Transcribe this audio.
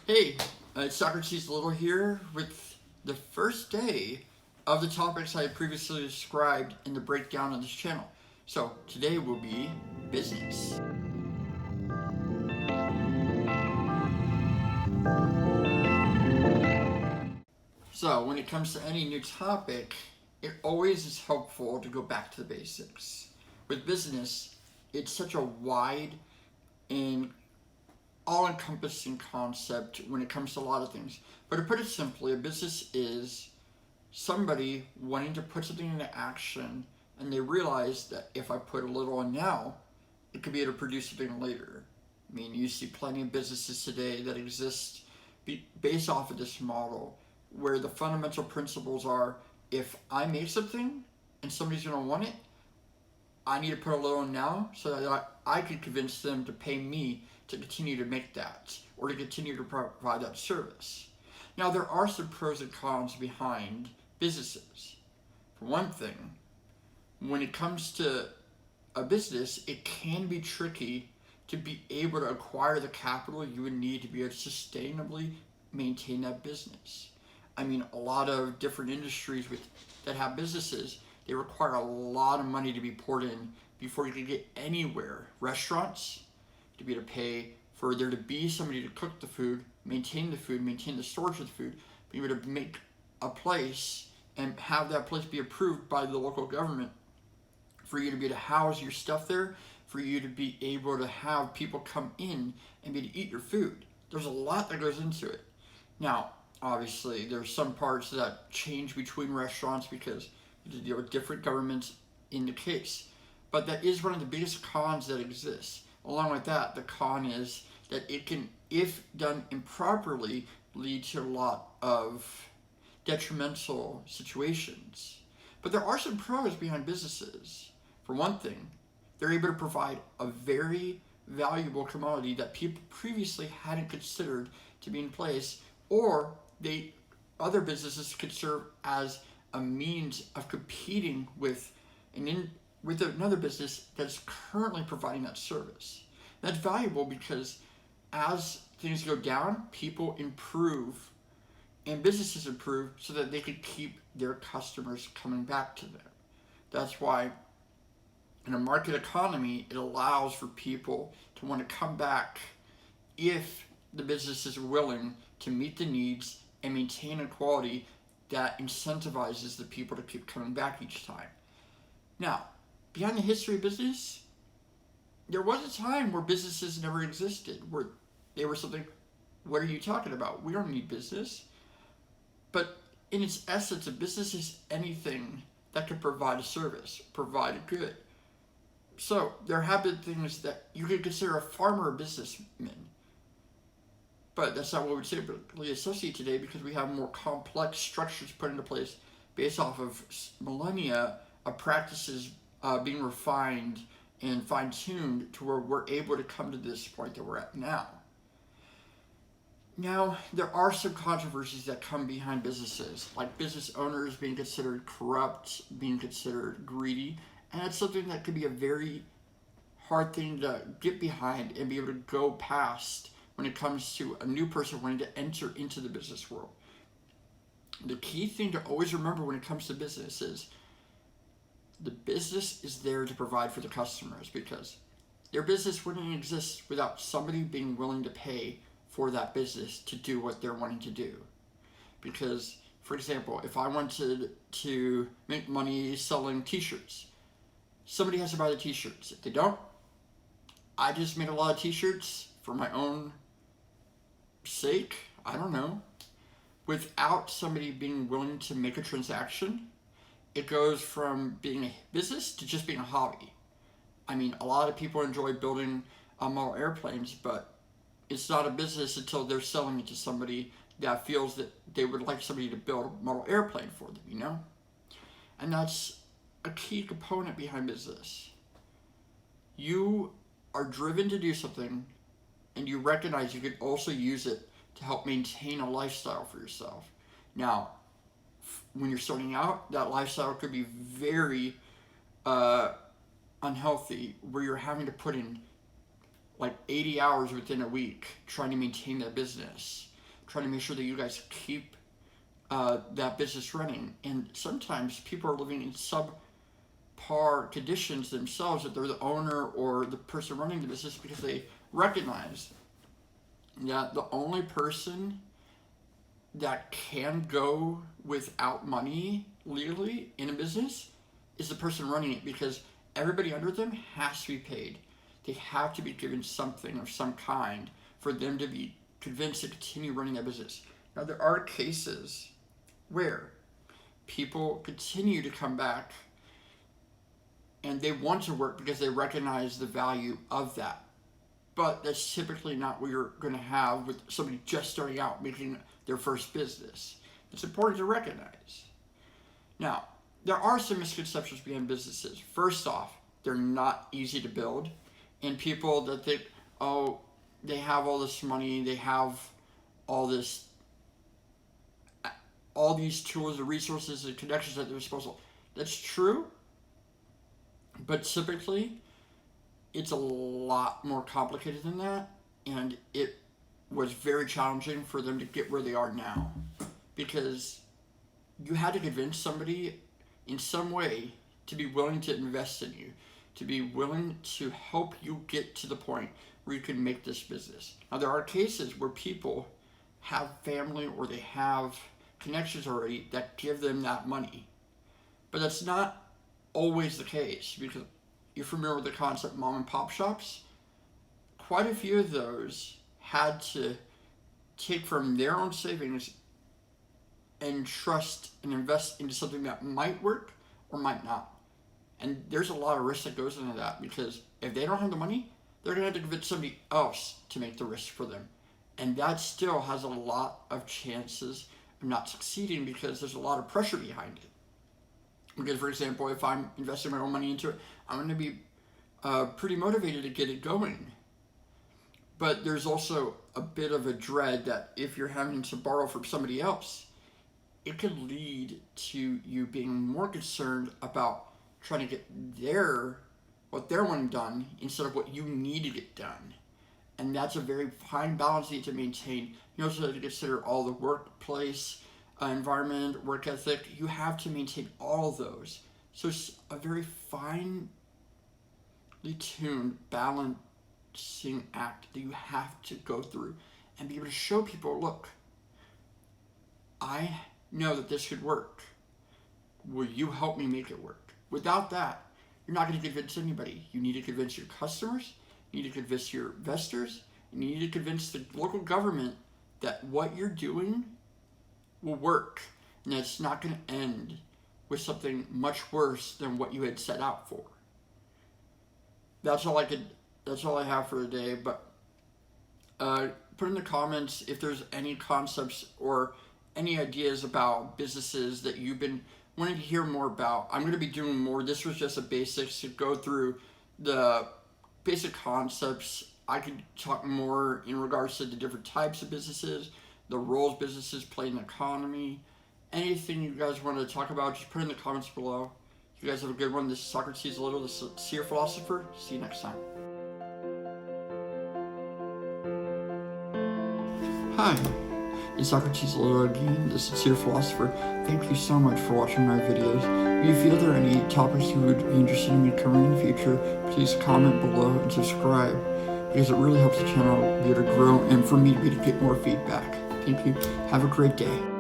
Hey, it's Socrates Little here with the first day of the topics I previously described in the breakdown of this channel. So today will be business. So when it comes to any new topic, it always is helpful to go back to the basics. With business, it's such a wide and all-encompassing concept when it comes to a lot of things. But to put it simply, a business is somebody wanting to put something into action and they realize that if I put a little in now, it could be able to produce something later. I mean, you see plenty of businesses today that exist based off of this model where the fundamental principles are if I make something and somebody's going to want it, I need to put a little in now so that I can convince them to pay me to continue to make that or to continue to provide that service. Now, there are some pros and cons behind businesses. For one thing, when it comes to a business, it can be tricky to be able to acquire the capital you would need to be able to sustainably maintain that business. I mean, a lot of different industries that have businesses, they require a lot of money to be poured in before you can get anywhere. Restaurants, to be able to pay for there to be somebody to cook the food, maintain the storage of the food, be able to make a place and have that place be approved by the local government for you to be able to house your stuff there, for you to be able to have people come in and be able to eat your food. There's a lot that goes into it. Now, obviously, there's some parts that change between restaurants because you have to deal with different governments in the case. But that is one of the biggest cons that exists. Along with that, the con is that it can, if done improperly, lead to a lot of detrimental situations. But there are some pros behind businesses. For one thing, they're able to provide a very valuable commodity that people previously hadn't considered to be in place, or other businesses could serve as a means of competing with another business that's currently providing that service. That's valuable because as things go down, people improve and businesses improve so that they could keep their customers coming back to them. That's why in a market economy, it allows for people to want to come back if the business is willing to meet the needs and maintain a quality that incentivizes the people to keep coming back each time. Now, behind the history of business, there was a time where businesses never existed, where they were something, what are you talking about? We don't need business. But in its essence, a business is anything that can provide a service, provide a good. So there have been things that you could consider a farmer a businessman. But that's not what we typically associate today because we have more complex structures put into place based off of millennia of practices being refined and fine-tuned to where we're able to come to this point that we're at now. Now, there are some controversies that come behind businesses, like business owners being considered corrupt, being considered greedy, and that's something that could be a very hard thing to get behind and be able to go past when it comes to a new person wanting to enter into the business world. The key thing to always remember when it comes to business is the business is there to provide for the customers because their business wouldn't exist without somebody being willing to pay for that business to do what they're wanting to do. Because, for example, if I wanted to make money selling t-shirts, somebody has to buy the t-shirts. If they don't, I just made a lot of t-shirts for my own sake, I don't know. Without somebody being willing to make a transaction, it goes from being a business to just being a hobby. I mean, a lot of people enjoy building model airplanes, but it's not a business until they're selling it to somebody that feels that they would like somebody to build a model airplane for them, you know? And that's a key component behind business. You are driven to do something and you recognize you could also use it to help maintain a lifestyle for yourself. Now, when you're starting out, that lifestyle could be very unhealthy, where you're having to put in like 80 hours within a week trying to maintain that business. trying to make sure that you guys keep that business running. And sometimes people are living in subpar conditions themselves, that they're the owner or the person running the business, because they recognize that the only person that can go without money legally in a business is the person running it, because everybody under them has to be paid. They have to be given something of some kind for them to be convinced to continue running that business. Now, there are cases where people continue to come back and they want to work because they recognize the value of that. But that's typically not what you're going to have with somebody just starting out making their first business. It's important to recognize. Now, there are some misconceptions behind businesses. First off, they're not easy to build. And people that think, oh, they have all this money, they have all these tools, the resources, and connections at their disposal. That's true, but typically, it's a lot more complicated than that, and it was very challenging for them to get where they are now, because you had to convince somebody in some way to be willing to invest in you, to be willing to help you get to the point where you can make this business. Now, there are cases where people have family or they have connections already that give them that money, but that's not always the case, because you're familiar with the concept mom and pop shops. Quite a few of those had to take from their own savings and trust and invest into something that might work or might not. And there's a lot of risk that goes into that, because if they don't have the money, they're going to have to convince somebody else to make the risk for them. And that still has a lot of chances of not succeeding, because there's a lot of pressure behind it. Because, for example, if I'm investing my own money into it, I'm going to be pretty motivated to get it going. But there's also a bit of a dread that if you're having to borrow from somebody else, it could lead to you being more concerned about trying to get what they're wanting done instead of what you need to get done. And that's a very fine balance you need to maintain. You also have to consider all the workplace environment, work ethic. You have to maintain all of those. So it's a very finely tuned, balancing act that you have to go through and be able to show people, look, I know that this could work. Will you help me make it work? Without that, you're not going to convince anybody. You need to convince your customers, you need to convince your investors, and you need to convince the local government that what you're doing will work, and that it's not going to end with something much worse than what you had set out for. That's all I have for today, but put in the comments if there's any concepts or any ideas about businesses that you've been wanting to hear more about. I'm going to be doing more. This was just a basics to go through the basic concepts. I could talk more in regards to the different types of businesses, the roles businesses play in the economy. Anything you guys want to talk about, just put in the comments below. You guys have a good one. This is Socrates Little, the Sincere Philosopher. See you next time. Hi, it's Socrates Little again, the Sincere Philosopher. Thank you so much for watching my videos. If you feel there are any topics you would be interested in me covering in the future, please comment below and subscribe, because it really helps the channel be able to grow and for me to be able to get more feedback. Thank you. Have a great day.